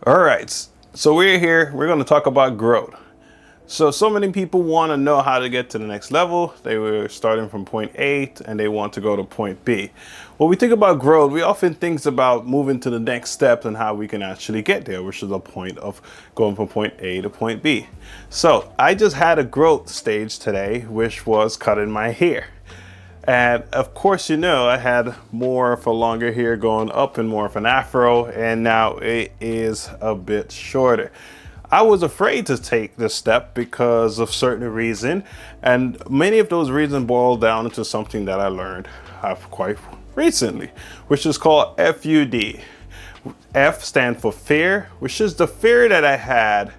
All right, so we're here. We're going to talk about growth. So many people want to know how to get to the next level. They were starting from point A and they want to go to point B. When we think about growth, we often think about moving to the next step and how we can actually get there, which is the point of going from point A to point B. So I just had a growth stage today, which was cutting my hair. And of course, you know, I had more of a longer hair going up and more of an afro, and now it is a bit shorter. I was afraid to take this step because of certain reason, and many of those reasons boil down into something that I learned quite recently, which is called F.U.D. F stands for fear, which is the fear that I had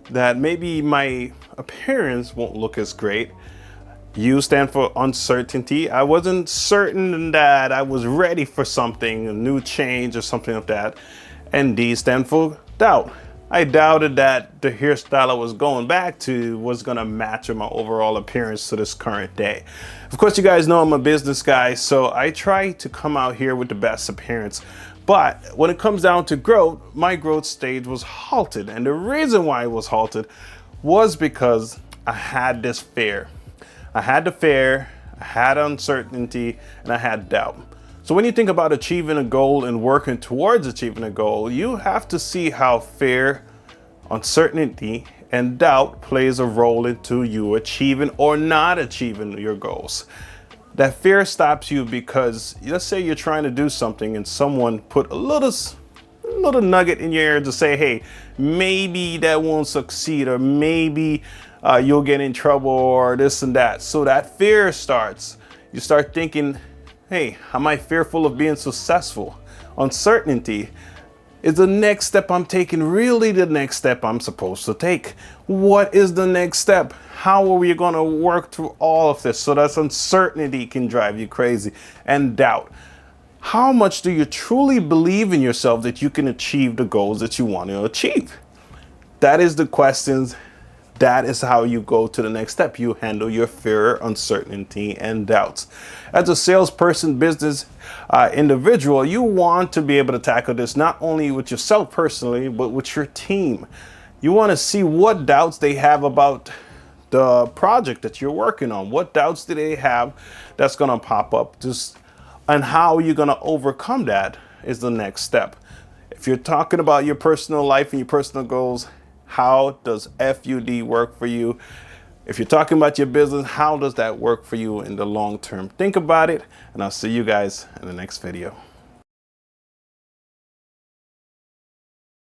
that maybe my appearance won't look as great. U stand for uncertainty. I wasn't certain that I was ready for something, a new change or something like that. And D stand for doubt. I doubted that the hairstyle I was going back to was gonna match with my overall appearance to this current day. Of course, you guys know I'm a business guy, so I try to come out here with the best appearance. But when it comes down to growth, my growth stage was halted. And the reason why it was halted was because I had this fear. I had the fear, I had uncertainty, and I had doubt. So when you think about achieving a goal and working towards achieving a goal, you have to see how fear, uncertainty, and doubt plays a role into you achieving or not achieving your goals. That fear stops you because let's say you're trying to do something and someone put a little nugget in your ear to say, hey, maybe that won't succeed, or maybe you'll get in trouble, or this and that. So that fear starts. You start thinking, hey, am I fearful of being successful? Uncertainty. Is the next step I'm taking really the next step I'm supposed to take? What is the next step? How are we going to work through all of this? So that uncertainty can drive you crazy. And doubt. How much do you truly believe in yourself that you can achieve the goals that you want to achieve? That is the questions. That is how you go to the next step. You handle your fear, uncertainty, and doubts. As a salesperson, business individual, you want to be able to tackle this not only with yourself personally, but with your team. You want to see what doubts they have about the project that you're working on. What doubts do they have that's going to pop up? And how you're going to overcome that is the next step. If you're talking about your personal life and your personal goals, how does F.U.D work for you? If you're talking about your business, how does that work for you in the long term? Think about it, and I'll see you guys in the next video.